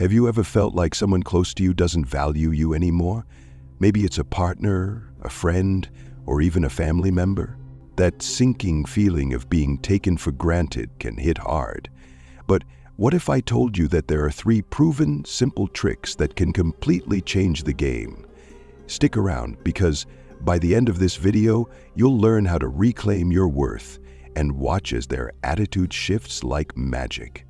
Have you ever felt like someone close to you doesn't value you anymore? Maybe it's a partner, a friend, or even a family member. That sinking feeling of being taken for granted can hit hard. But what if I told you that there are 3 proven, simple tricks that can completely change the game? Stick around, because by the end of this video, you'll learn how to reclaim your worth and watch as their attitude shifts like magic.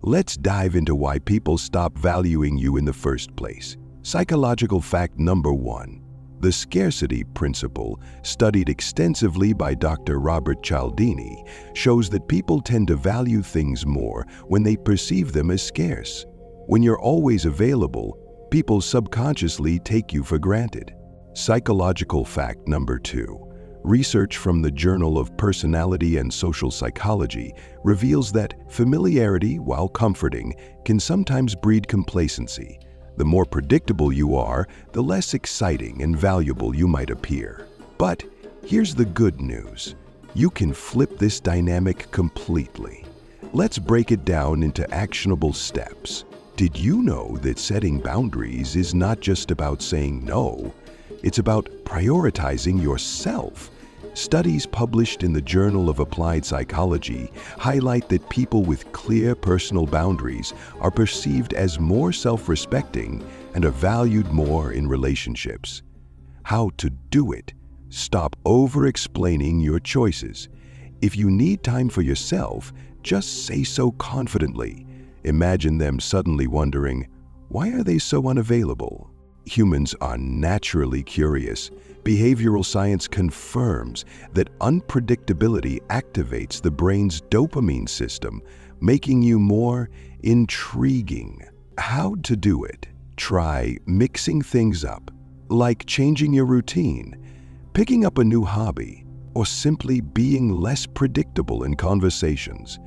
Let's dive into why people stop valuing you in the first place. Psychological fact number 1. The scarcity principle, studied extensively by Dr. Robert Cialdini, shows that people tend to value things more when they perceive them as scarce. When you're always available, people subconsciously take you for granted. Psychological fact number 2. Research from the Journal of Personality and Social Psychology reveals that familiarity, while comforting, can sometimes breed complacency. The more predictable you are, the less exciting and valuable you might appear. But here's the good news. You can flip this dynamic completely. Let's break it down into actionable steps. Did you know that setting boundaries is not just about saying no? It's about prioritizing yourself. Studies published in the Journal of Applied Psychology highlight that people with clear personal boundaries are perceived as more self-respecting and are valued more in relationships. How to do it? Stop over-explaining your choices. If you need time for yourself, just say so confidently. Imagine them suddenly wondering, why are they so unavailable? Humans are naturally curious. Behavioral science confirms that unpredictability activates the brain's dopamine system, making you more intriguing. How to do it? Try mixing things up, like changing your routine, picking up a new hobby, or simply being less predictable in conversations.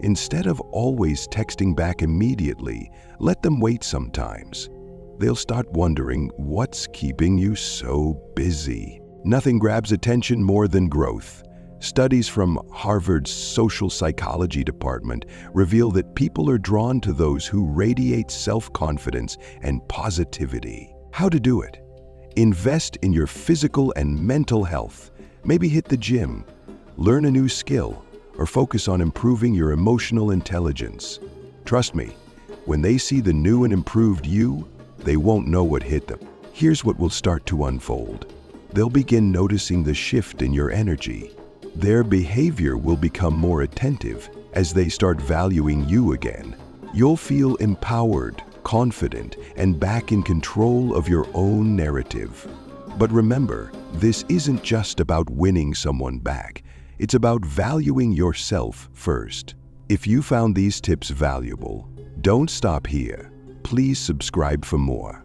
Instead of always texting back immediately, let them wait sometimes. They'll start wondering what's keeping you so busy. Nothing grabs attention more than growth. Studies from Harvard's social psychology department reveal that people are drawn to those who radiate self-confidence and positivity. How to do it? Invest in your physical and mental health. Maybe hit the gym, learn a new skill, or focus on improving your emotional intelligence. Trust me, when they see the new and improved you, they won't know what hit them. Here's what will start to unfold. They'll begin noticing the shift in your energy. Their behavior will become more attentive as they start valuing you again. You'll feel empowered, confident, and back in control of your own narrative. But remember, this isn't just about winning someone back. It's about valuing yourself first. If you found these tips valuable, don't stop here. Please subscribe for more.